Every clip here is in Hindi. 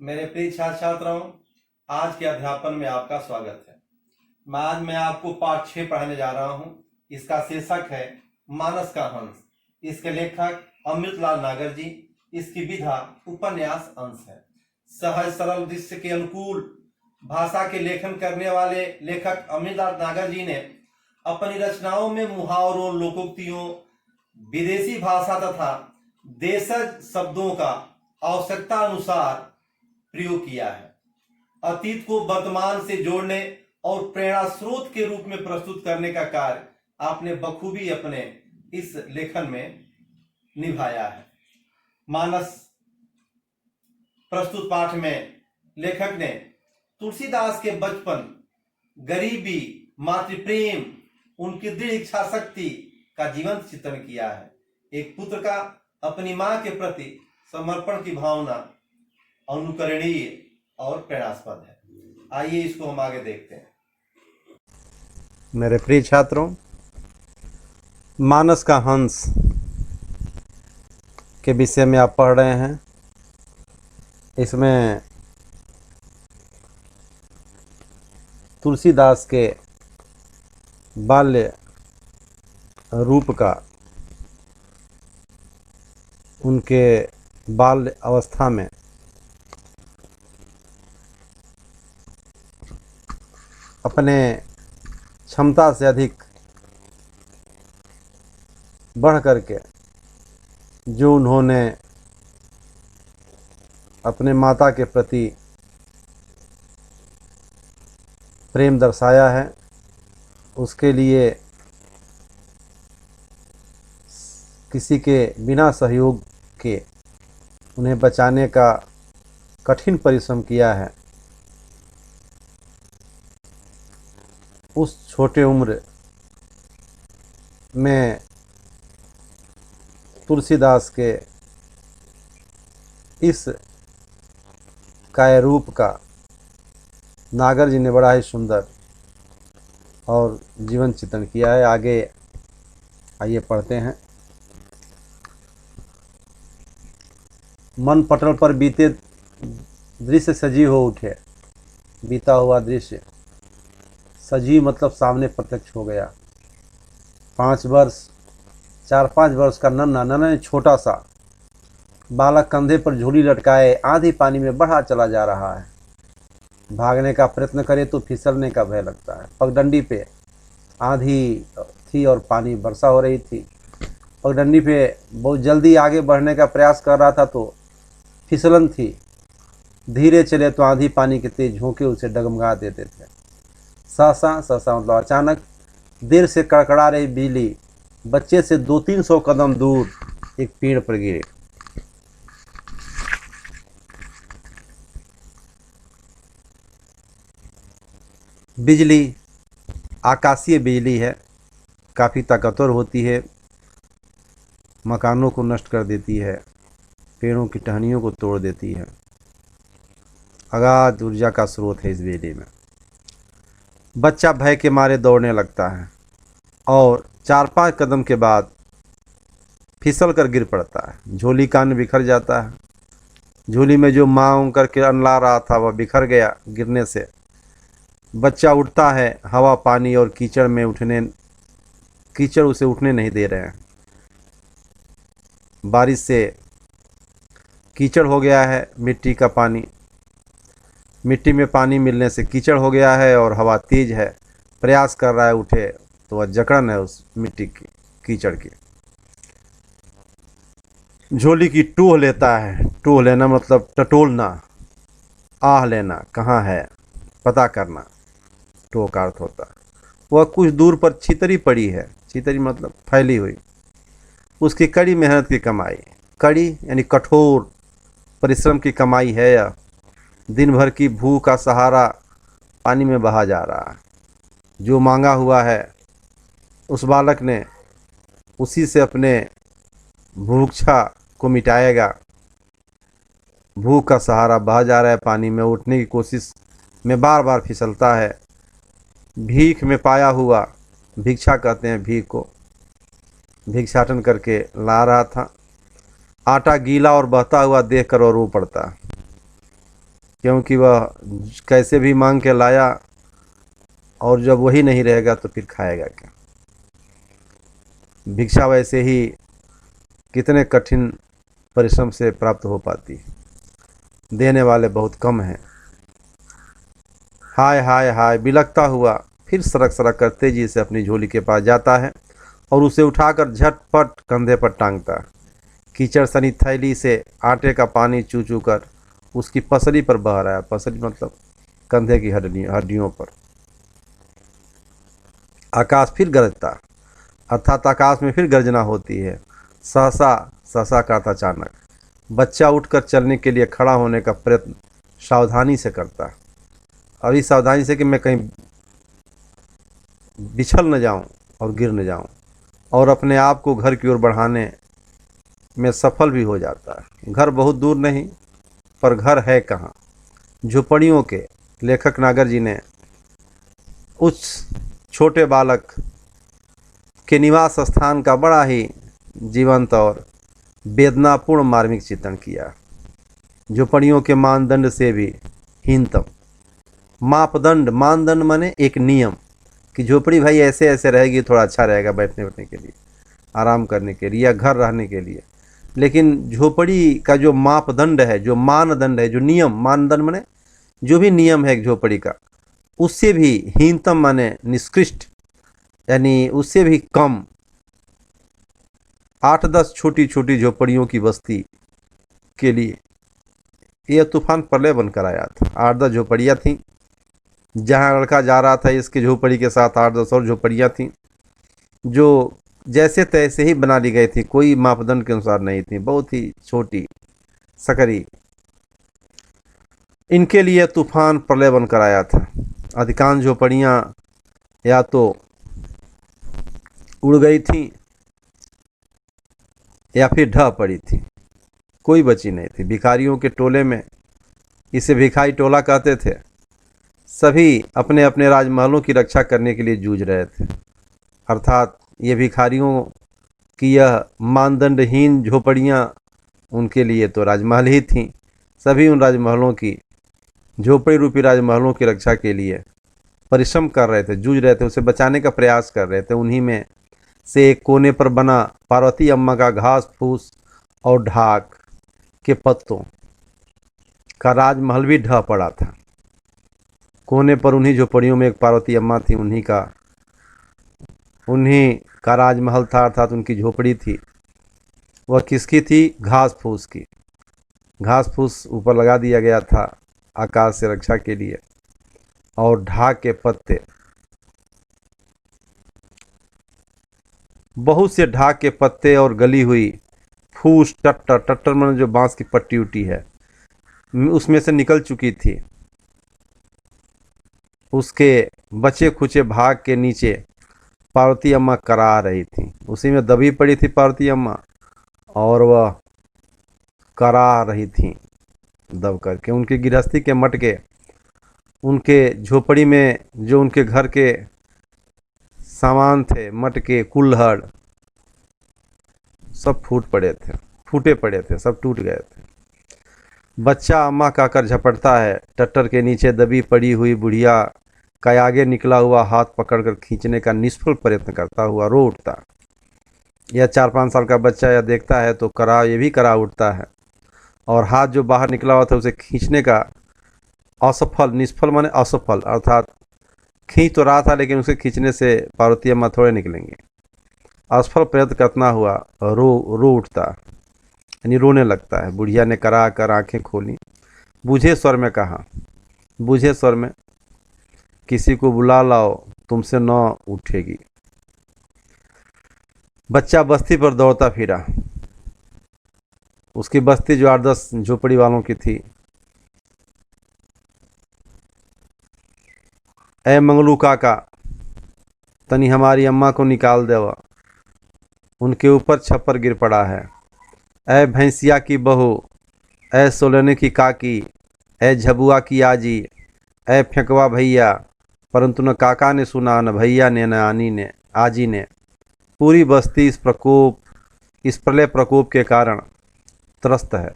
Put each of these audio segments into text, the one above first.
मेरे प्रिय छात्र छात्राओं, आज के अध्यापन में आपका स्वागत है। मैं आपको पाठ 6 पढ़ाने जा रहा हूं। इसका शीर्षक है मानस का हंस। इसके लेखक अमृतलाल नागर जी। इसकी विधा उपन्यास अंश है। सहज सरल दृश्य के अनुकूल भाषा के लेखन करने वाले लेखक अमृतलाल नागर जी ने अपनी रचनाओं में मुहावरों, लोकोक्तियों, विदेशी भाषा तथा देशज शब्दों का आवश्यकता अनुसार प्रयोग किया है। अतीत को वर्तमान से जोड़ने और प्रेरणा स्रोत के रूप में प्रस्तुत करने का कार्य आपने बखूबी अपने इस लेखन में निभाया है। मानस प्रस्तुत पाठ में लेखक ने तुलसीदास के बचपन, गरीबी, मातृप्रेम, उनकी दृढ़ इच्छा शक्ति का जीवंत चित्रण किया है। एक पुत्र का अपनी मां के प्रति समर्पण की भावना अनुकरणीय और प्रेरणास्पद है। आइए इसको हम आगे देखते हैं। मेरे प्रिय छात्रों, मानस का हंस के विषय में आप पढ़ रहे हैं। इसमें तुलसीदास के बाल्य रूप का, उनके बाल्य अवस्था में अपने क्षमता से अधिक बढ़ करके जो उन्होंने अपने माता के प्रति प्रेम दर्शाया है, उसके लिए किसी के बिना सहयोग के उन्हें बचाने का कठिन परिश्रम किया है। उस छोटे उम्र में तुलसीदास के इस काया रूप का नागर जी ने बड़ा ही सुंदर और जीवन चित्रण किया है। आगे आइए पढ़ते हैं। मन पटल पर बीते दृश्य सजीव हो उठे। बीता हुआ दृश्य सजीव मतलब सामने प्रत्यक्ष हो गया। 4-5 वर्ष का नन्हा छोटा सा बालक कंधे पर झोली लटकाए आधी पानी में बढ़ा चला जा रहा है। भागने का प्रयत्न करे तो फिसलने का भय लगता है। पगडंडी पे आंधी थी और पानी वर्षा हो रही थी। पगडंडी पे बहुत जल्दी आगे बढ़ने का प्रयास कर रहा था तो फिसलन थी। धीरे चले तो आंधी पानी के तेज झोंके उसे डगमगा देते थे। सहसा मतलब अचानक देर से कड़कड़ा रही बिजली बच्चे से 200-300 कदम दूर एक पेड़ पर गिरे। बिजली आकाशीय बिजली है, काफ़ी ताकतवर होती है, मकानों को नष्ट कर देती है, पेड़ों की टहनियों को तोड़ देती है। अगाध ऊर्जा का स्रोत है इस बिजली में। बच्चा भय के मारे दौड़ने लगता है और 4-5 कदम के बाद फिसल कर गिर पड़ता है। झोली का अन्न बिखर जाता है। झोली में जो मांग करके अन्न ला रहा था वह बिखर गया गिरने से। बच्चा उठता है, हवा, पानी और कीचड़ उसे उठने नहीं दे रहे हैं। बारिश से कीचड़ हो गया है। मिट्टी में पानी मिलने से कीचड़ हो गया है और हवा तेज है। प्रयास कर रहा है उठे तो वह जकड़न है उस मिट्टी की, कीचड़ की। झोली की टोह लेता है। टोह लेना मतलब टटोलना, आह लेना, कहाँ है पता करना, टोह का अर्थ होता है। वह कुछ दूर पर छितरी पड़ी है। छितरी मतलब फैली हुई। उसकी कड़ी मेहनत की कमाई, कड़ी यानी कठोर परिश्रम की कमाई है। यह दिन भर की भूख का सहारा पानी में बहा जा रहा है। जो मांगा हुआ है उस बालक ने उसी से अपने भूखा को मिटाएगा। भूख का सहारा बहा जा रहा है पानी में। उठने की कोशिश में बार बार फिसलता है। भीख में पाया हुआ, भिक्षा कहते हैं भीख को, भिक्षाटन करके ला रहा था। आटा गीला और बहता हुआ देखकर और रो पड़ता। क्योंकि वह कैसे भी मांग के लाया और जब वही नहीं रहेगा तो फिर खाएगा क्या। भिक्षा वैसे ही कितने कठिन परिश्रम से प्राप्त हो पाती, देने वाले बहुत कम हैं। हाय हाय हाय बिलखता हुआ फिर सरक सरक कर तेजी से अपनी झोली के पास जाता है और उसे उठाकर झटपट कंधे पर टांगता। कीचड़ सनी थैली से आटे का पानी चू चू कर उसकी पसली पर बह रहा है। पसली मतलब कंधे की हड्डियों पर। आकाश फिर गरजता, अर्थात आकाश में फिर गर्जना होती है। सहसा सहसा करता अचानक बच्चा उठकर चलने के लिए खड़ा होने का प्रयत्न सावधानी से करता। अभी सावधानी से कि मैं कहीं बिछल न जाऊं और गिर न जाऊं, और अपने आप को घर की ओर बढ़ाने में सफल भी हो जाता है। घर बहुत दूर नहीं, पर घर है कहाँ। झोपड़ियों के लेखक नागर जी ने उस छोटे बालक के निवास स्थान का बड़ा ही जीवंत और वेदनापूर्ण मार्मिक चित्रण किया। झोपड़ियों के मानदंड से भी हीनतम मापदंड, मानदंड माने एक नियम कि झोपड़ी भाई ऐसे ऐसे रहेगी, थोड़ा अच्छा रहेगा बैठने बैठने के लिए, आराम करने के लिए या घर रहने के लिए। लेकिन झोपड़ी का जो मापदंड है, जो मानदंड है, जो नियम, मानदंड माने जो भी नियम है एक झोपड़ी का, उससे भी हीनतम माने निकृष्ट, यानी उससे भी कम 8-10 छोटी छोटी झोपड़ियों की बस्ती के लिए यह तूफान प्रलय बनकर आया था। 8-10 झोपड़ियाँ थीं, जहाँ लड़का जा रहा था इसके झोपड़ी के साथ 8-10 और झोपड़ियाँ थीं जो जैसे तैसे ही बना ली गई थी, कोई मापदंड के अनुसार नहीं थी, बहुत ही छोटी सकरी। इनके लिए तूफान प्रलय बनकर आया था। अधिकांश झोपड़ियाँ या तो उड़ गई थी या फिर ढह पड़ी थी, कोई बची नहीं थी। भिखारियों के टोले में, इसे भिखारी टोला कहते थे, सभी अपने अपने राजमहलों की रक्षा करने के लिए जूझ रहे थे। अर्थात ये भिखारियों की यह मानदंडहीन झोपड़ियाँ उनके लिए तो राजमहल ही थीं। सभी उन राजमहलों की, झोपड़ी रूपी राजमहलों की रक्षा के लिए परिश्रम कर रहे थे, जूझ रहे थे, उसे बचाने का प्रयास कर रहे थे। उन्हीं में से एक कोने पर बना पार्वती अम्मा का घास फूस और ढाक के पत्तों का राजमहल भी ढह पड़ा था। कोने पर उन्हीं झोपड़ियों में एक पार्वती अम्मा थी, उन्हीं का राजमहल था, अर्थात उनकी झोपड़ी थी। वह किसकी थी? घास फूस की। घास फूस ऊपर लगा दिया गया था आकाश से रक्षा के लिए, और ढाक के पत्ते, बहुत से ढाक के पत्ते और गली हुई फूस, टट्टर, टट्टर मतलब जो बांस की पट्टी उटी है, उसमें से निकल चुकी थी। उसके बचे खुचे भाग के नीचे पार्वती अम्मा करा रही थी, उसी में दबी पड़ी थी पार्वती अम्मा, और वह करा रही थी दब करके। उनकी गृहस्थी के मटके, उनके झोपड़ी में जो उनके घर के सामान थे, मटके, कुल्हड़, सब फूटे पड़े थे, सब टूट गए थे। बच्चा अम्मा कहकर झपटता है। टट्टर के नीचे दबी पड़ी हुई बुढ़िया का आगे निकला हुआ हाथ पकड़कर खींचने का निष्फल प्रयत्न करता हुआ रो उठता। यह 4-5 साल का बच्चा यह देखता है तो ये भी करा उठता है, और हाथ जो बाहर निकला हुआ था उसे खींचने का असफल, निष्फल माने असफल, अर्थात खींच तो रहा था लेकिन उसे खींचने से पार्वती अम्मा थोड़े निकलेंगे। असफल प्रयत्न करना हुआ रो उठता, यानी रोने लगता है। बुढ़िया ने करा कर आंखें खोली, बूझे स्वर में कहा, बूझे स्वर में, किसी को बुला लाओ, तुमसे न उठेगी। बच्चा बस्ती पर दौड़ता फिरा। उसकी बस्ती जो 8-10 झोपड़ी वालों की थी। ए मंगलू काका, तनी हमारी अम्मा को निकाल देवा, उनके ऊपर छप्पर गिर पड़ा है। ए भैंसिया की बहू, ए सोलने की काकी, ए झबुआ की आजी, ए फेंकवा भैया। परंतु न काका ने सुना, न भैया ने, न आनी ने, आजी ने। पूरी बस्ती इस प्रलय प्रकोप के कारण त्रस्त है।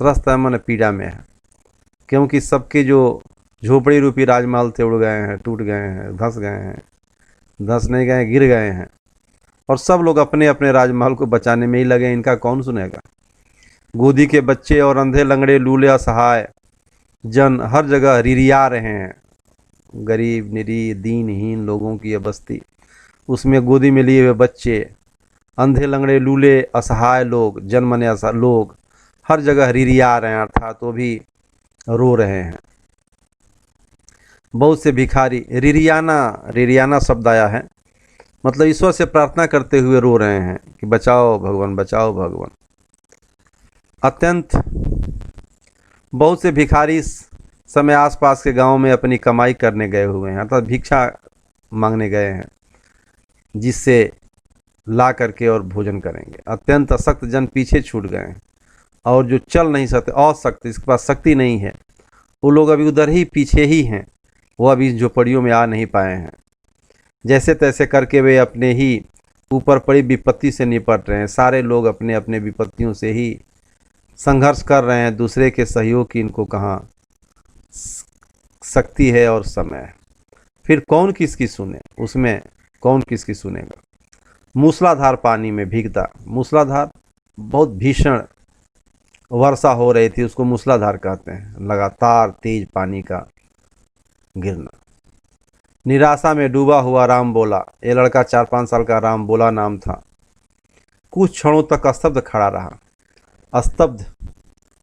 त्रस्त है मन पीड़ा में है। क्योंकि सबके जो झोपड़ी रूपी राजमहल थे उड़ गए हैं, टूट गए हैं, धंस गए हैं, धंस नहीं गए, गिर गए हैं। और सब लोग अपने अपने राजमहल को बचाने में ही लगे, इनका कौन सुनेगा। गोदी के बच्चे और अंधे लंगड़े लूले असहाय जन हर जगह रिरिया रहे हैं। गरीब निरीह दीनहीन लोगों की यह बस्ती, उसमें गोदी में लिए हुए बच्चे, अंधे लंगड़े लूले असहाय लोग, जनमने असहाय लोग हर जगह रिरिया रहे हैं, अर्थात वो भी रो रहे हैं। बहुत से भिखारी, रिरियाना शब्द आया है, मतलब ईश्वर से प्रार्थना करते हुए रो रहे हैं कि बचाओ भगवान, बचाओ भगवान। अत्यंत बहुत से भिखारी इस समय आसपास के गांव में अपनी कमाई करने गए हुए हैं, अर्थात भिक्षा मांगने गए हैं, जिससे ला करके और भोजन करेंगे। अत्यंत अशक्त जन पीछे छूट गए हैं, और जो चल नहीं सकते, अशक्त, इसके पास शक्ति नहीं है, वो लोग अभी उधर ही पीछे ही हैं, वो अभी इन झोपड़ियों में आ नहीं पाए हैं। जैसे तैसे करके वे अपने ही ऊपर पड़ी विपत्ति से निपट रहे हैं। सारे लोग अपने अपने विपत्तियों से ही संघर्ष कर रहे हैं, दूसरे के सहयोग की इनको कहाँ शक्ति है और समय है। फिर कौन किसकी सुने, उसमें कौन किसकी सुनेगा। मूसलाधार पानी में भीगता, मूसलाधार बहुत भीषण वर्षा हो रही थी, उसको मूसलाधार कहते हैं, लगातार तेज पानी का गिरना। निराशा में डूबा हुआ राम बोला, ये लड़का 4-5 साल का राम बोला नाम था, कुछ क्षणों तक स्तब्ध खड़ा रहा। स्तब्ध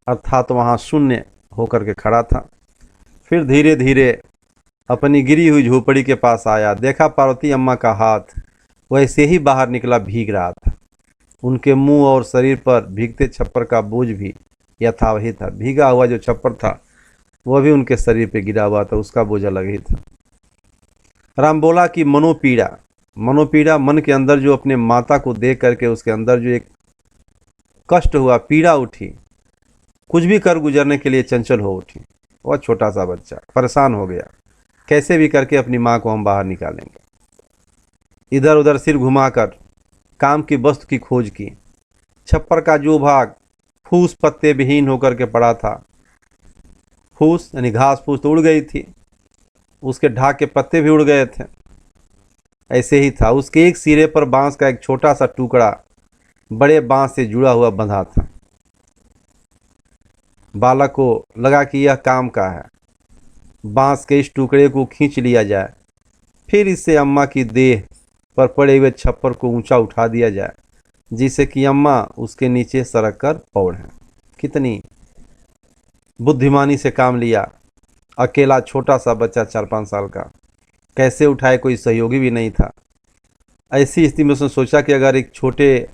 अर्थात वहाँ शून्य होकर के खड़ा था। फिर धीरे धीरे अपनी गिरी हुई झोपड़ी के पास आया, देखा पार्वती अम्मा का हाथ वैसे ही बाहर निकला, भीग रहा था। उनके मुंह और शरीर पर भीगते छप्पर का बोझ भी यथावही था। भीगा हुआ जो छप्पर था वह भी उनके शरीर पे गिरा हुआ था, उसका बोझ अलग ही था। राम बोला कि मनोपीड़ा, मनोपीड़ा मन के अंदर जो अपने माता को देख करके उसके अंदर जो एक कष्ट हुआ, पीड़ा उठी, कुछ भी कर गुजरने के लिए चंचल हो उठी। वह छोटा सा बच्चा परेशान हो गया, कैसे भी करके अपनी माँ को हम बाहर निकालेंगे। इधर उधर सिर घुमाकर काम की वस्तु की खोज की। छप्पर का जो भाग फूस पत्ते विहीन होकर के पड़ा था, फूस यानी घास फूस तो उड़ गई थी, उसके ढाक के पत्ते भी उड़ गए थे, ऐसे ही था। उसके एक सिरे पर बांस का एक छोटा सा टुकड़ा बड़े बांस से जुड़ा हुआ बंधा था। बालक को लगा कि यह काम का है, बांस के इस टुकड़े को खींच लिया जाए, फिर इससे अम्मा की देह पर पड़े हुए छप्पर को ऊंचा उठा दिया जाए, जिससे कि अम्मा उसके नीचे सरक कर पौड़ें। कितनी बुद्धिमानी से काम लिया। अकेला छोटा सा बच्चा 4-5 साल का कैसे उठाए, कोई सहयोगी भी नहीं था। ऐसी स्थिति में उसने सोचा कि अगर एक छोटे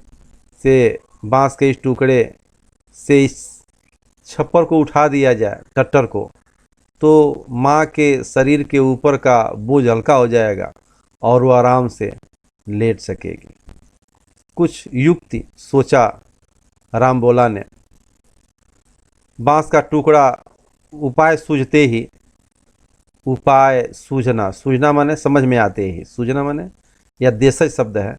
से बांस के इस टुकड़े से इस छप्पर को उठा दिया जाए, टट्टर को, तो माँ के शरीर के ऊपर का बोझ हल्का हो जाएगा और वो आराम से लेट सकेगी। कुछ युक्ति सोचा राम बोला ने। बांस का टुकड़ा उपाय सूझते ही, उपाय सूझना, सूझना माने समझ में आते ही, सूझना माने यह देशज शब्द है।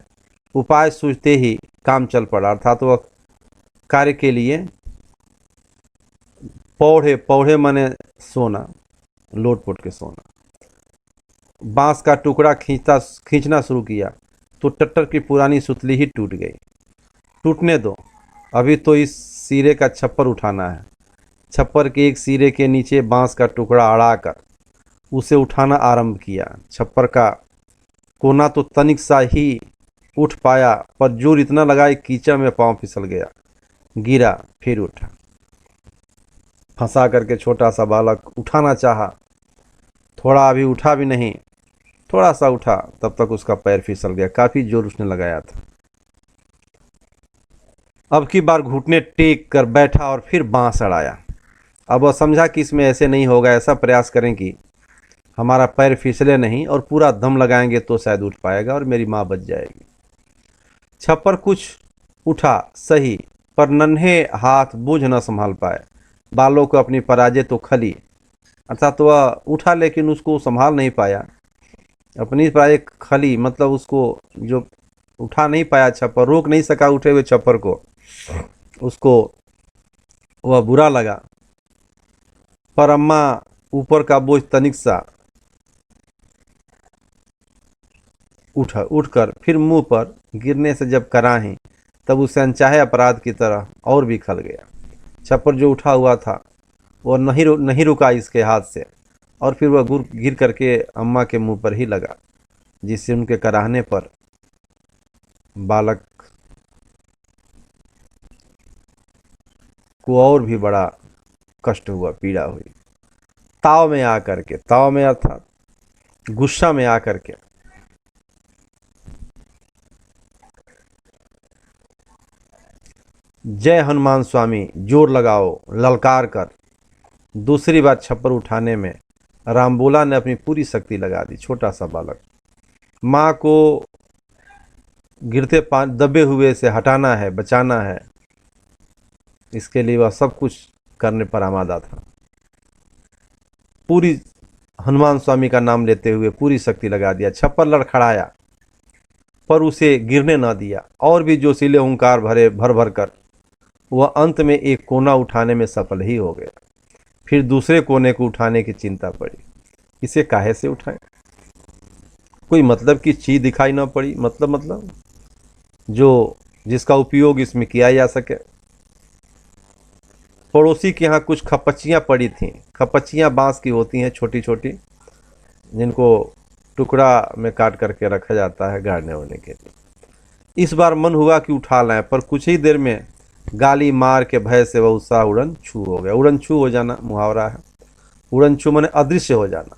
उपाय सूझते ही काम चल पड़ा, अर्थात वह कार्य के लिए पौड़े, पौड़े माने सोना, लोट-पोट के सोना। बांस का टुकड़ा खींचना शुरू किया तो टट्टर की पुरानी सुतली ही टूट गई। टूटने दो, अभी तो इस सिरे का छप्पर उठाना है। छप्पर के एक सिरे के नीचे बांस का टुकड़ा अड़ाकर उसे उठाना आरंभ किया। छप्पर का कोना तो तनिक सा ही उठ पाया, पर जोर इतना लगा कि कीचड़ में पांव फिसल गया, गिरा, फिर उठा। फंसा करके छोटा सा बालक उठाना चाहा, थोड़ा अभी उठा भी नहीं, थोड़ा सा उठा, तब तक उसका पैर फिसल गया, काफी जोर उसने लगाया था। अब की बार घुटने टेक कर बैठा और फिर बांस अड़ाया। अब वह समझा कि इसमें ऐसे नहीं होगा, ऐसा प्रयास करें कि हमारा पैर फिसले नहीं और पूरा दम लगाएंगे तो शायद उठ पाएगा और मेरी माँ बच जाएगी। छप्पर कुछ उठा सही, पर नन्हे हाथ बोझ न संभाल पाए। बालों को अपनी पराजय तो खली, अर्थात वह उठा लेकिन उसको संभाल नहीं पाया। अपनी पराजय खली मतलब उसको जो उठा नहीं पाया, छप्पर रोक नहीं सका उठे हुए छप्पर को, उसको वह बुरा लगा। पर अम्मा ऊपर का बोझ तनिक सा उठकर फिर मुंह पर गिरने से जब कराही तब उसे अनचाहे अपराध की तरह और भी खल गया। छप्पर जो उठा हुआ था वह नहीं रुका इसके हाथ से, और फिर वह गिर करके अम्मा के मुंह पर ही लगा, जिससे उनके कराहने पर बालक को और भी बड़ा कष्ट हुआ, पीड़ा हुई। ताव में अर्थात गुस्सा में आकर के जय हनुमान स्वामी जोर लगाओ ललकार कर दूसरी बार छप्पर उठाने में रामबोला ने अपनी पूरी शक्ति लगा दी। छोटा सा बालक माँ को गिरते दबे हुए से हटाना है, बचाना है, इसके लिए वह सब कुछ करने पर आमादा था। पूरी हनुमान स्वामी का नाम लेते हुए पूरी शक्ति लगा दिया। छप्पर लड़खड़ाया पर उसे गिरने न दिया, और भी जोशीले हुंकार भर भर कर वह अंत में एक कोना उठाने में सफल ही हो गया। फिर दूसरे कोने को उठाने की चिंता पड़ी। इसे काहे से उठाएं? कोई मतलब की चीज दिखाई न पड़ी, मतलब जो जिसका उपयोग इसमें किया जा सके। पड़ोसी के यहाँ कुछ खपच्चियाँ पड़ी थीं। खपच्चियाँ बांस की होती हैं, छोटी छोटी, जिनको टुकड़ा में काट करके रखा जाता है गाड़ने होने के लिए। इस बार मन हुआ कि उठा लाएं, पर कुछ ही देर में गाली मार के भय से वह उत्साह उड़न छू हो गया। उड़न छू हो जाना मुहावरा है। उड़न छू माने अदृश्य हो जाना,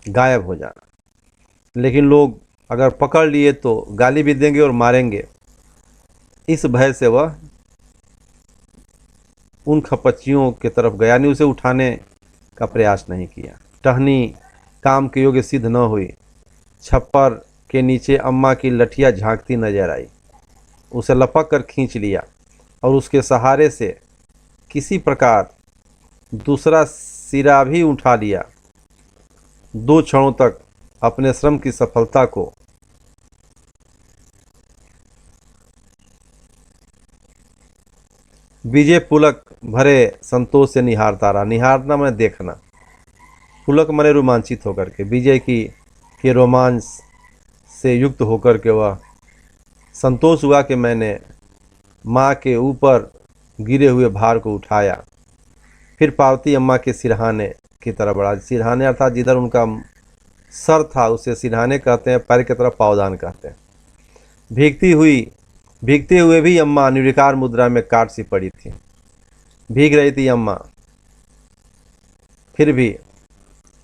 गायब हो जाना। लेकिन लोग अगर पकड़ लिए तो गाली भी देंगे और मारेंगे। इस भय से वह उन खपच्चियों की तरफ गया नहीं, उसे उठाने का प्रयास नहीं किया। टहनी काम के योग्य सिद्ध न हुई। छप्पर के नीचे अम्मा की लठिया झांकती नजर आई। उसे लपक कर खींच लिया और उसके सहारे से किसी प्रकार दूसरा सिरा भी उठा लिया। 2 क्षणों तक अपने श्रम की सफलता को विजय पुलक भरे संतोष से निहारता रहा। निहारना मैंने देखना, पुलक मने रोमांचित होकर के, विजय के रोमांच से युक्त होकर के वह संतोष हुआ कि मैंने माँ के ऊपर गिरे हुए भार को उठाया। फिर पार्वती अम्मा के सिरहाने की तरफ बढ़ा। सिरहाने अर्थात जिधर उनका सर था उसे सिरहाने कहते हैं, पैर की तरफ पावदान कहते हैं। भीगते हुए भी अम्मा निर्विकार मुद्रा में काट सी पड़ी थी। भीग रही थी अम्मा, फिर भी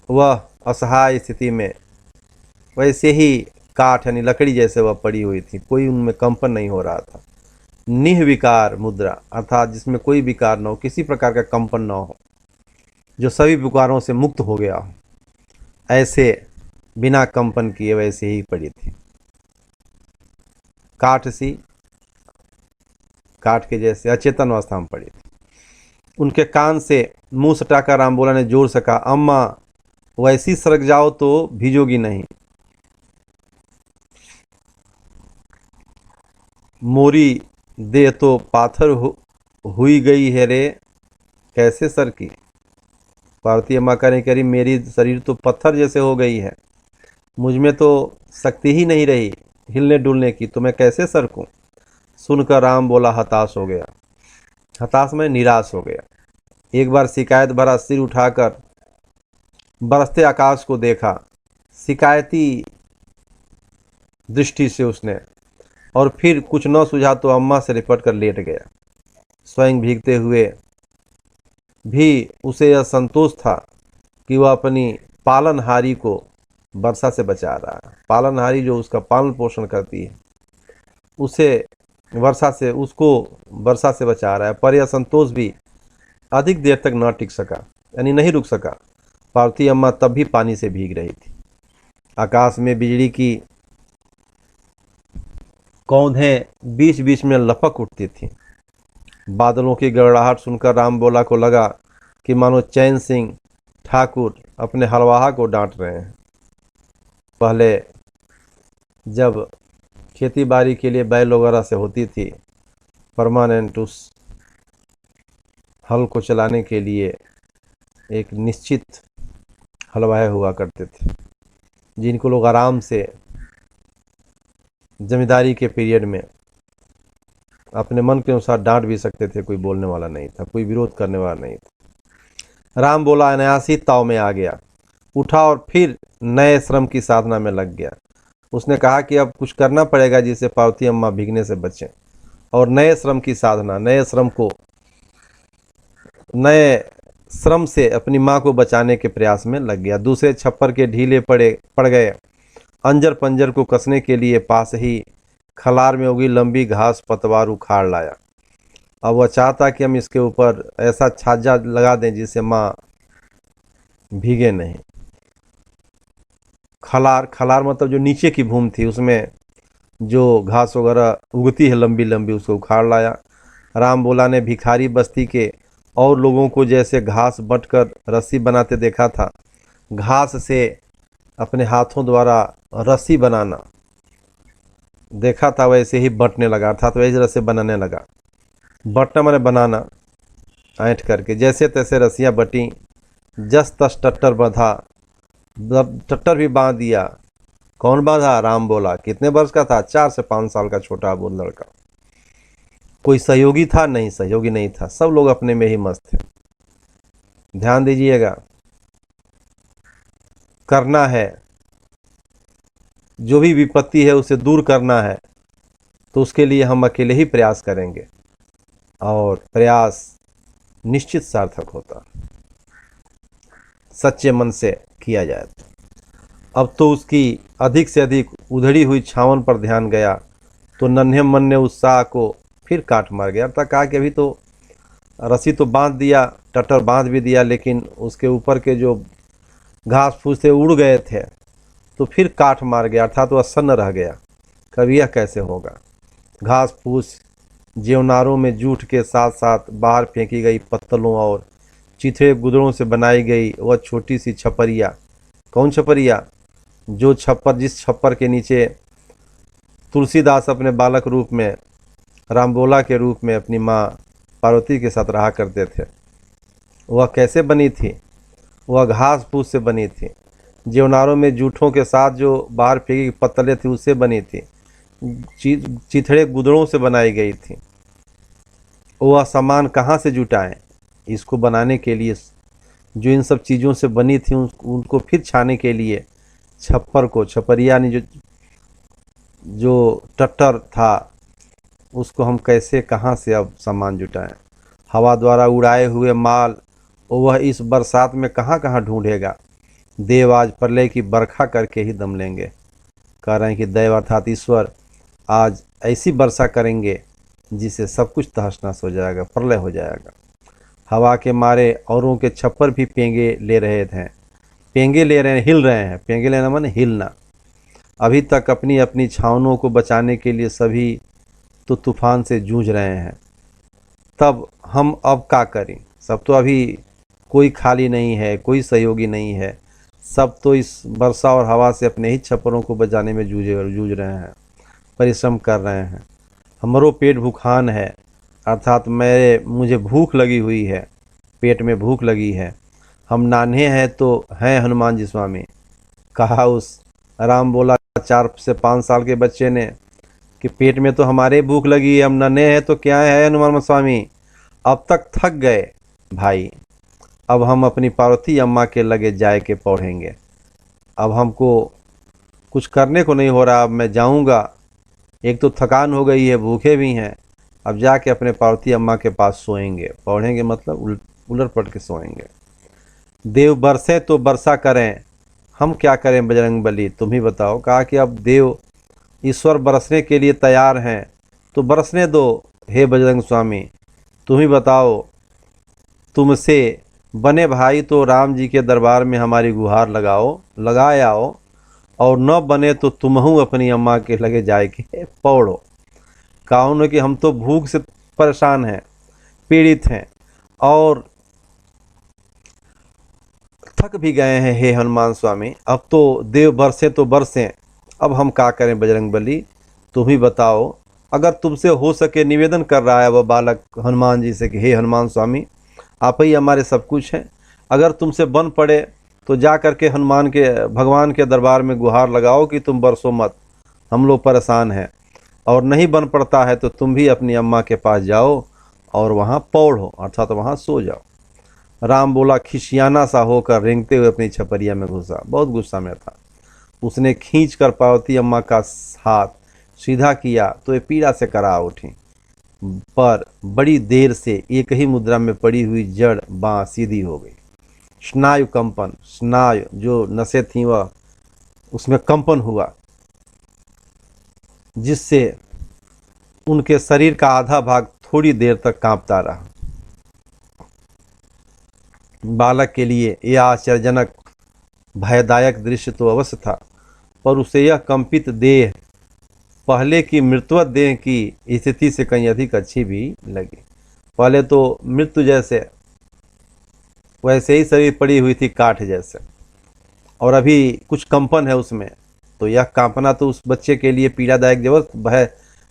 वह असहाय स्थिति में वैसे ही काठ यानी लकड़ी जैसे वह पड़ी हुई थी। कोई उनमें कंपन नहीं हो रहा था। निर्विकार मुद्रा अर्थात जिसमें कोई विकार न हो, किसी प्रकार का कंपन न हो, जो सभी विकारों से मुक्त हो गया हो, ऐसे बिना कंपन किए वैसे ही पड़ी थी। काठ के जैसे अचेतन अवस्था में पड़ी थी। उनके कान से मुंह सटाकर रामबोला ने जोर से कहा, अम्मा वैसी सड़क जाओ तो भीजोगी नहीं। मोरी देह तो पाथर हुई गई है रे, कैसे सर की? पार्वती अम्मा कह रही मेरी शरीर तो पत्थर जैसे हो गई है, मुझ में तो शक्ति ही नहीं रही हिलने डुलने की, तो मैं कैसे सरकूं? सुनकर राम बोला हताश हो गया। हताश में निराश हो गया। एक बार शिकायत भरा सिर उठाकर बरसते आकाश को देखा, शिकायती दृष्टि से उसने, और फिर कुछ न सूझा तो अम्मा से लिपट कर लेट गया। स्वयं भीगते हुए भी उसे यह संतोष था कि वह अपनी पालनहारी को वर्षा से बचा रहा है। पालनहारी जो उसका पालन पोषण करती है उसको वर्षा से बचा रहा है। पर यह संतोष भी अधिक देर तक न टिक सका, यानी नहीं रुक सका। पार्वती अम्मा तब भी पानी से भीग रही थी। आकाश में बिजली की कौंधें बीच बीच में लपक उठती थीं। बादलों की गड़गड़ाहट सुनकर रामबोला को लगा कि मानो चैन सिंह ठाकुर अपने हलवाहा को डांट रहे हैं। पहले जब खेती बाड़ी के लिए बैल वगैरह से होती थी परमानेंट, उस हल को चलाने के लिए एक निश्चित हलवाए हुआ करते थे, जिनको लोग आराम से जमींदारी के पीरियड में अपने मन के अनुसार डांट भी सकते थे। कोई बोलने वाला नहीं था, कोई विरोध करने वाला नहीं था। राम बोला अनायासी ताव में आ गया, उठा और फिर नए श्रम की साधना में लग गया। उसने कहा कि अब कुछ करना पड़ेगा जिससे पार्वती अम्मा भीगने से बचें, और नए श्रम की साधना, नए श्रम से अपनी माँ को बचाने के प्रयास में लग गया। दूसरे छप्पर के ढीले पड़ गए अंजर पंजर को कसने के लिए पास ही खलार में उगी लंबी घास पतवार उखाड़ लाया। अब वह चाहता कि हम इसके ऊपर ऐसा छाजा लगा दें जिससे माँ भीगे नहीं। खलार मतलब जो नीचे की भूमि थी, उसमें जो घास वगैरह उगती है लंबी लंबी, उसको उखाड़ लाया। राम बोला ने भिखारी बस्ती के और लोगों को जैसे घास बंटकर रस्सी बनाते देखा था, घास से अपने हाथों द्वारा रस्सी बनाना देखा था, वैसे ही बंटने लगा, अर्थात वैसे रस्सी बनाने लगा। बंटना माने बनाना, ऐंठ करके जैसे तैसे रस्सियाँ बटी, जस तस टट्टर बंधा, टट्टर भी बांध दिया। कौन बांधा? राम बोला। कितने वर्ष का था? 4 से 5 साल का छोटा बोल लड़का। कोई सहयोगी था? नहीं, सहयोगी नहीं था, सब लोग अपने में ही मस्त थे। ध्यान दीजिएगा, करना है, जो भी विपत्ति है उसे दूर करना है, तो उसके लिए हम अकेले ही प्रयास करेंगे, और प्रयास निश्चित सार्थक होता, सच्चे मन से किया जाए। अब तो उसकी अधिक से अधिक उधड़ी हुई छावन पर ध्यान गया, तो नन्हे मन ने उत्साह को फिर काट मार गया। अर्थात कहा कि अभी तो रस्सी तो बांध दिया, टटर बांध भी दिया, लेकिन उसके ऊपर के जो घास फूस थे उड़ गए थे, तो फिर काट मार गया, अर्थात वह सन्न रह गया। कभी यह कैसे होगा? घास फूस जेवनारों में जूठ के साथ साथ बाहर फेंकी गई पत्तलों और चिथड़े गुदड़ों से बनाई गई वह छोटी सी छपरिया। कौन छपरिया? जो छप्पर, जिस छप्पर के नीचे तुलसीदास अपने बालक रूप में, रामबोला के रूप में अपनी माँ पार्वती के साथ रहा करते थे। वह कैसे बनी थी? वह घास फूस से बनी थी। जेवनारों में जूठों के साथ जो बाहर फेंकी पत्तलें थी उससे बनी थी। चिथड़े गुदड़ों से बनाई गई थी। वह सामान कहाँ से जुटाएं? इसको बनाने के लिए जो इन सब चीज़ों से बनी थी उनको फिर छाने के लिए छप्पर को, छपरिया ने जो टट्टर था उसको हम कैसे, कहाँ से अब सामान जुटाएं? हवा द्वारा उड़ाए हुए माल वह इस बरसात में कहाँ कहाँ ढूंढेगा? देव आज प्रलय की बरखा करके ही दम लेंगे। कह रहे हैं कि देव अर्थात ईश्वर आज ऐसी वर्षा करेंगे जिससे सब कुछ तहस नहस हो जाएगा, प्रलय हो जाएगा। हवा के मारे औरों के छप्पर भी पेंगे ले रहे थे, पेंगे ले रहे हैं, हिल रहे हैं। पेंगे लेना माने हिलना। अभी तक अपनी अपनी छावनों को बचाने के लिए सभी तो तूफान से जूझ रहे हैं, तब हम अब क्या करें? सब तो अभी कोई खाली नहीं है, कोई सहयोगी नहीं है, सब तो इस वर्षा और हवा से अपने ही छप्परों को बचाने में जूझ रहे हैं, परिश्रम कर रहे हैं। हमारो पेट भूखान है, अर्थात मुझे भूख लगी हुई है, पेट में भूख लगी है। हम नान्हे हैं तो हैं हनुमान जी स्वामी, कहा उस राम बोला 4 से 5 साल के बच्चे ने कि पेट में तो हमारे भूख लगी है, हम नन्हे हैं तो क्या है हनुमान स्वामी, अब तक थक गए भाई, अब हम अपनी पार्वती अम्मा के लगे जाए के पढ़ेंगे। अब हमको कुछ करने को नहीं हो रहा, अब मैं जाऊंगा, एक तो थकान हो गई है, भूखे भी हैं, अब जाके अपने पार्वती अम्मा के पास सोएंगे। पढ़ेंगे मतलब उलट पट के सोएंगे। देव बरसे तो बरसा करें, हम क्या करें बजरंग बली, तुम ही बताओ। कहा कि अब देव ईश्वर बरसने के लिए तैयार हैं तो बरसने दो हे बजरंग स्वामी, तुम ही बताओ। तुमसे बने भाई तो राम जी के दरबार में हमारी गुहार लगाए आओ, और न बने तो तुमहू अपनी अम्मा के लगे जाए के पौड़ो। कहा कि हम तो भूख से परेशान हैं, पीड़ित हैं और थक भी गए हैं हे हनुमान स्वामी, अब तो देव बरसे तो बरसें, अब हम क्या करें बजरंग बली, तुम ही बताओ। अगर तुमसे हो सके, निवेदन कर रहा है वह बालक हनुमान जी से कि हे हनुमान स्वामी, आप ही हमारे सब कुछ हैं। अगर तुमसे बन पड़े तो जा करके हनुमान के भगवान के दरबार में गुहार लगाओ कि तुम बरसो मत, हम लोग परेशान हैं। और नहीं बन पड़ता है तो तुम भी अपनी अम्मा के पास जाओ और वहाँ पौढ़ो, अर्थात वहाँ सो जाओ। राम बोला खिसियाना सा होकर रेंगते हुए अपनी छपरिया में घुसा। बहुत गुस्सा में था। उसने खींच कर पार्वती अम्मा का हाथ सीधा किया तो ये पीड़ा से करा उठी, पर बड़ी देर से एक ही मुद्रा में पड़ी हुई जड़ बाँ सीधी हो गई। स्नायु कंपन, स्नायु जो नसें थीं वह उसमें कंपन हुआ, जिससे उनके शरीर का आधा भाग थोड़ी देर तक कांपता रहा। बालक के लिए यह आश्चर्यजनक भयदायक दृश्य तो अवश्य था, पर उसे यह कंपित देह पहले की मृतवत देह की स्थिति से कहीं अधिक अच्छी भी लगी। पहले तो मृत्यु जैसे वैसे ही शरीर पड़ी हुई थी काठ जैसे, और अभी कुछ कंपन है उसमें। तो यह कांपना तो उस बच्चे के लिए पीड़ादायक जबरदस्त भय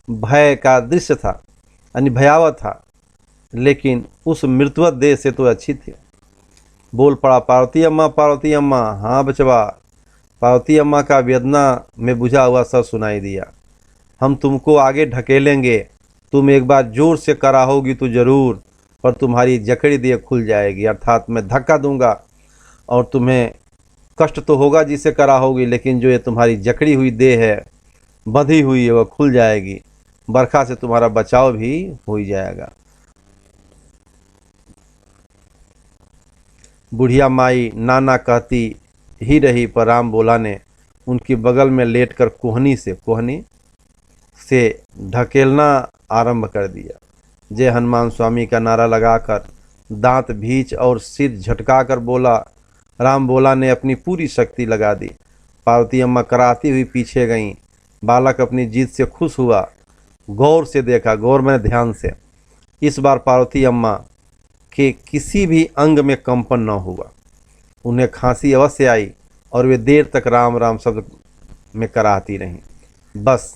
भय का दृश्य था, यानी भयावह था, लेकिन उस मृतवत देह से तो अच्छी थी। बोल पड़ा पार्वती अम्मा, पार्वती अम्मा। हाँ बचवा। पार्वती अम्मा का वेदना में बुझा हुआ सर सुनाई दिया। हम तुमको आगे ढकेलेंगे, तुम एक बार जोर से कराहोगी तो जरूर, पर तुम्हारी जकड़ी देह खुल जाएगी, अर्थात मैं धक्का दूंगा और तुम्हें कष्ट तो होगा जिसे कराहोगी, लेकिन जो ये तुम्हारी जकड़ी हुई देह है, बंधी हुई है, वह खुल जाएगी। बरखा से तुम्हारा बचाव भी हो ही जाएगा। बुढ़िया माई नाना कहती ही रही, पर राम बोला ने उनकी बगल में लेटकर कोहनी से ढकेलना आरंभ कर दिया। जय हनुमान स्वामी का नारा लगाकर दांत भींच और सिर झटकाकर बोला। राम बोला ने अपनी पूरी शक्ति लगा दी। पार्वती अम्मा कराती हुई पीछे गईं। बालक अपनी जीत से खुश हुआ। गौर से देखा, गौर में ध्यान से। इस बार पार्वती अम्मा के किसी भी अंग में कंपन न हुआ। उन्हें खांसी अवश्य आई और वे देर तक राम राम शब्द में कराहती रहीं बस।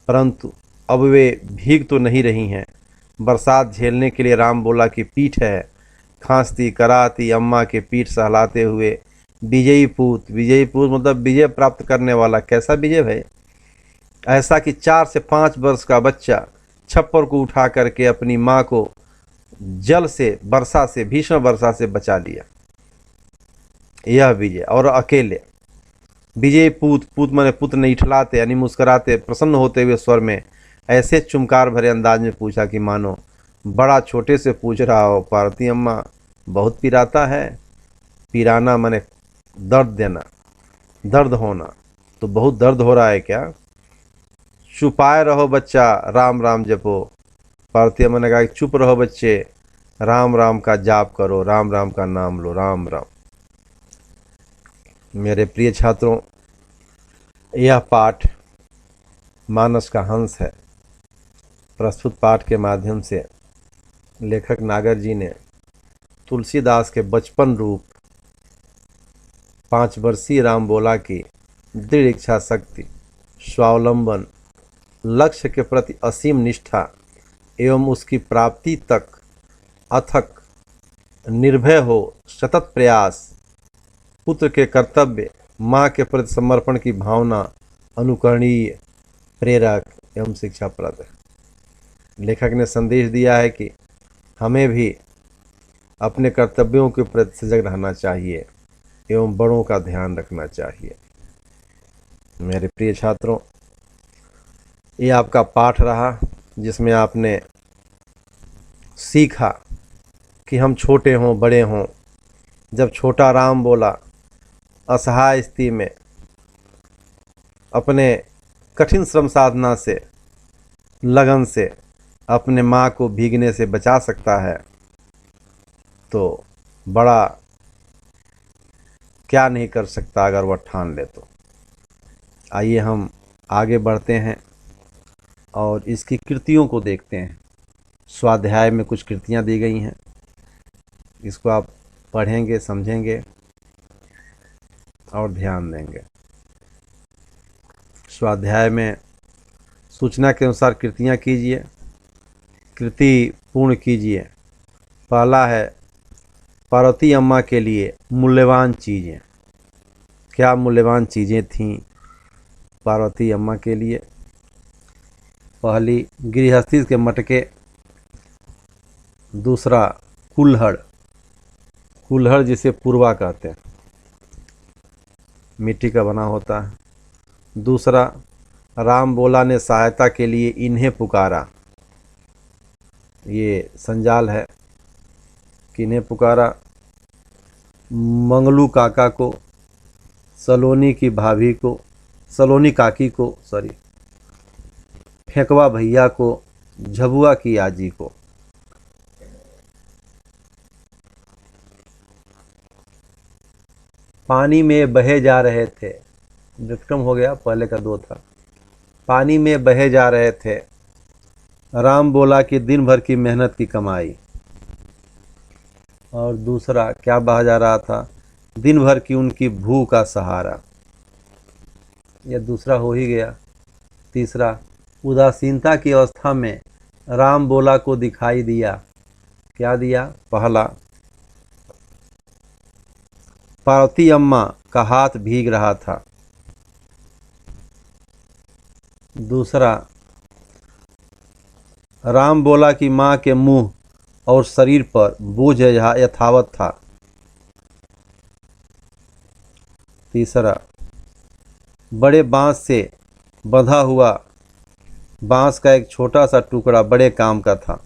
परंतु अब वे भीग तो नहीं रही हैं। बरसात झेलने के लिए राम बोला की पीठ है। खांसती कराती अम्मा के पीठ सहलाते हुए विजयी पूत मतलब विजय प्राप्त करने वाला। कैसा विजय है? ऐसा कि 4 से 5 वर्ष का बच्चा छप्पर को उठा करके अपनी माँ को जल से, वर्षा से, भीषण वर्षा से बचा लिया। यह विजय। और अकेले विजय पूत माने पुत्र ने इठलाते यानी मुस्कुराते प्रसन्न होते हुए स्वर में ऐसे चुमकार भरे अंदाज में पूछा कि मानो बड़ा छोटे से पूछ रहा हो। पार्वती अम्मा, बहुत पिराता है। पिराना माने दर्द देना, दर्द होना। तो बहुत दर्द हो रहा है क्या? चुपाए रहो बच्चा, राम राम जपो। पार्वती अम्मा ने कहा चुप रहो बच्चे, राम राम का जाप करो, राम राम का नाम लो, राम राम। मेरे प्रिय छात्रों, यह पाठ मानस का हंस है। प्रस्तुत पाठ के माध्यम से लेखक नागर जी ने तुलसीदास के बचपन रूप 5 वर्षीय राम बोला की दृढ़ इच्छा शक्ति, स्वावलंबन, लक्ष्य के प्रति असीम निष्ठा एवं उसकी प्राप्ति तक अथक निर्भय हो सतत प्रयास, पुत्र के कर्तव्य, माँ के प्रति समर्पण की भावना अनुकरणीय, प्रेरक एवं शिक्षाप्रद है। लेखक ने संदेश दिया है कि हमें भी अपने कर्तव्यों के प्रति सजग रहना चाहिए एवं बड़ों का ध्यान रखना चाहिए। मेरे प्रिय छात्रों, ये आपका पाठ रहा जिसमें आपने सीखा कि हम छोटे हों बड़े हों। जब छोटा राम बोला, असहाय स्थिति में अपने कठिन श्रम साधना से, लगन से अपने माँ को भीगने से बचा सकता है, तो बड़ा क्या नहीं कर सकता अगर वह ठान ले तो। आइए हम आगे बढ़ते हैं और इसकी कृतियों को देखते हैं। स्वाध्याय में कुछ कृतियाँ दी गई हैं, इसको आप पढ़ेंगे, समझेंगे और ध्यान देंगे। स्वाध्याय में सूचना के अनुसार कृतियाँ कीजिए, कृति पूर्ण कीजिए। पहला है पार्वती अम्मा के लिए मूल्यवान चीज़ें। क्या मूल्यवान चीज़ें थीं पार्वती अम्मा के लिए? पहली गृहस्थी के मटके, दूसरा कुल्हड़, कुल्हड़ जिसे पुरवा कहते हैं, मिट्टी का बना होता है। दूसरा, राम बोला ने सहायता के लिए इन्हें पुकारा, ये संजाल है, किन्हें पुकारा? मंगलू काका को, सलोनी की भाभी को, सलोनी काकी को, सॉरी, फेंकवा भैया को, झबुआ की आजी को। पानी में बहे जा रहे थे, विक्रम हो गया, पहले का दो था। पानी में बहे जा रहे थे, राम बोला कि दिन भर की मेहनत की कमाई। और दूसरा क्या बहा जा रहा था? दिन भर की उनकी भूख का सहारा, यह दूसरा हो ही गया। तीसरा, उदासीनता की अवस्था में राम बोला को दिखाई दिया, क्या दिया? पहला, पार्वती अम्मा का हाथ भीग रहा था। दूसरा, राम बोला कि माँ के मुंह और शरीर पर बोझ यथावत था। तीसरा, बड़े बांस से बंधा हुआ बांस का एक छोटा सा टुकड़ा बड़े काम का था।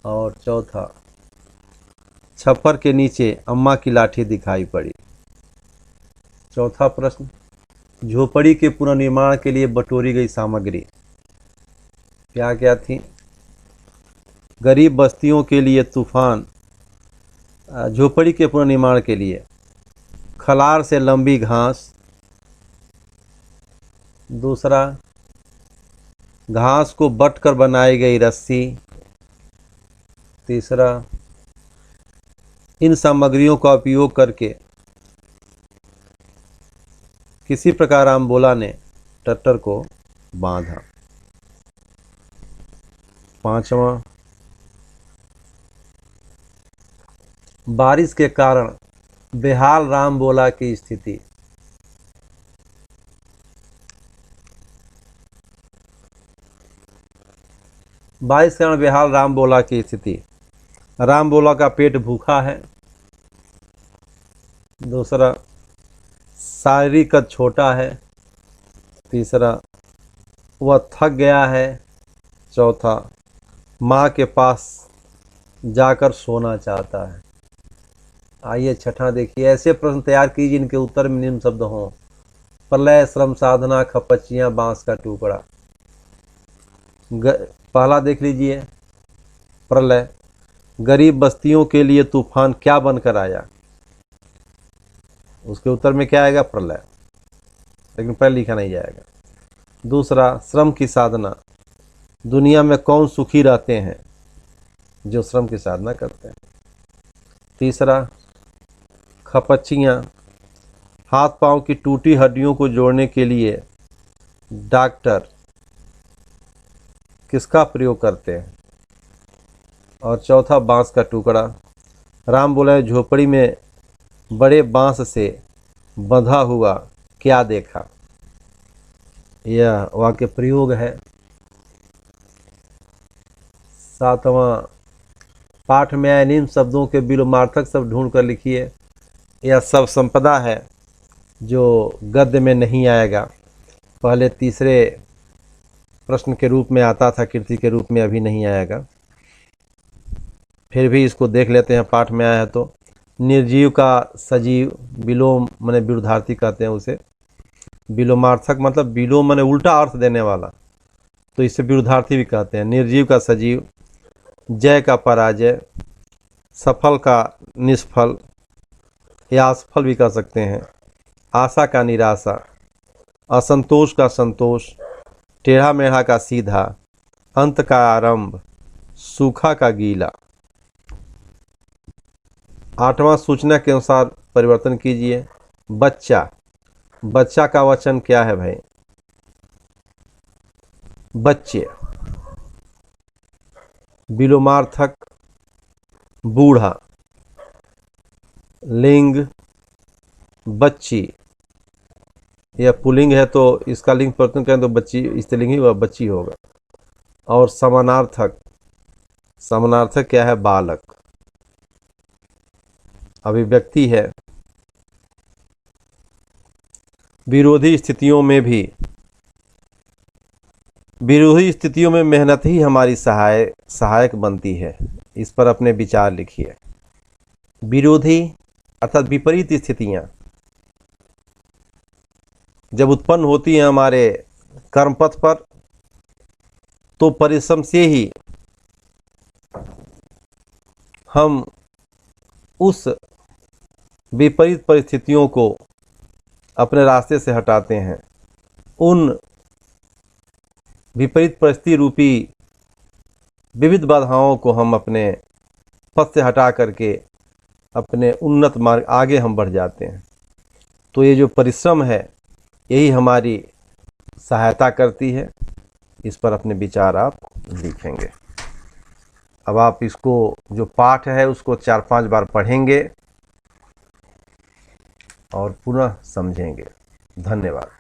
और चौथा, छप्पर के नीचे अम्मा की लाठी दिखाई पड़ी। चौथा प्रश्न, झोपड़ी के पुनर्निर्माण के लिए बटोरी गई सामग्री क्या क्या थी? गरीब बस्तियों के लिए तूफान, झोपड़ी के पुनर्निर्माण के लिए खलार से लंबी घास। दूसरा, घास को बट कर बनाई गई रस्सी। तीसरा, इन सामग्रियों का उपयोग करके किसी प्रकार रामबोला ने ट्रैक्टर को बांधा। पांचवा, बारिश के कारण बेहाल रामबोला की स्थिति। बारिश के कारण बेहाल रामबोला की स्थिति। रामबोला का पेट भूखा है। दूसरा, शारीरिक कद छोटा है। तीसरा, वह थक गया है। चौथा, माँ के पास जाकर सोना चाहता है। आइए छठा देखिए, ऐसे प्रश्न तैयार कीजिए जिनके उत्तर में निम्न शब्द हों: प्रलय, श्रम साधना, खपच्चियाँ, बांस का टुकड़ा। पहला देख लीजिए, प्रलय। गरीब बस्तियों के लिए तूफान क्या बनकर आया? उसके उत्तर में क्या आएगा? प्रलय, लेकिन पहले लिखा नहीं जाएगा। दूसरा, श्रम की साधना। दुनिया में कौन सुखी रहते हैं? जो श्रम की साधना करते हैं। तीसरा, खपच्चियाँ। हाथ पांव की टूटी हड्डियों को जोड़ने के लिए डॉक्टर किसका प्रयोग करते हैं? और चौथा, बांस का टुकड़ा। राम बोला झोपड़ी में बड़े बांस से बंधा हुआ क्या देखा? यह वाक्य प्रयोग है। सातवां, पाठ में आए निम्न शब्दों के विलोमार्थक शब्द ढूंढ कर लिखिए। यह सब संपदा है जो गद्य में नहीं आएगा, पहले तीसरे प्रश्न के रूप में आता था, कृति के रूप में अभी नहीं आएगा। फिर भी इसको देख लेते हैं, पाठ में आया है तो। निर्जीव का सजीव, विलोम माने विरुद्धार्थी कहते हैं उसे। विलोमार्थक मतलब विलोम माने उल्टा अर्थ देने वाला, तो इसे विरुद्धार्थी भी कहते हैं। निर्जीव का सजीव, जय का पराजय, सफल का निष्फल या असफल भी कह सकते हैं, आशा का निराशा, असंतोष का संतोष, टेढ़ा मेढ़ा का सीधा, अंत का आरंभ, सूखा का गीला। आठवां, सूचना के अनुसार परिवर्तन कीजिए। बच्चा, बच्चा का वचन क्या है भाई? बच्चे। विलोमार्थक, बूढ़ा। लिंग बच्ची, यह पुल्लिंग है तो इसका लिंग परिवर्तन करें तो बच्ची स्त्रीलिंग ही बच्ची होगा। और समानार्थक, समानार्थक क्या है? बालक। अभिव्यक्ति है विरोधी स्थितियों में भी, विरोधी स्थितियों में मेहनत ही हमारी सहायक बनती है। इस पर अपने विचार लिखिए। विरोधी अर्थात विपरीत स्थितियां जब उत्पन्न होती हैं हमारे कर्मपथ पर, तो परिश्रम से ही हम उस विपरीत परिस्थितियों को अपने रास्ते से हटाते हैं। उन विपरीत परिस्थिति रूपी विविध बाधाओं को हम अपने पथ से हटा करके अपने उन्नत मार्ग आगे हम बढ़ जाते हैं। तो ये जो परिश्रम है यही हमारी सहायता करती है। इस पर अपने विचार आप लिखेंगे। अब आप इसको जो पाठ है उसको 4-5 बार पढ़ेंगे और पुनः समझेंगे। धन्यवाद।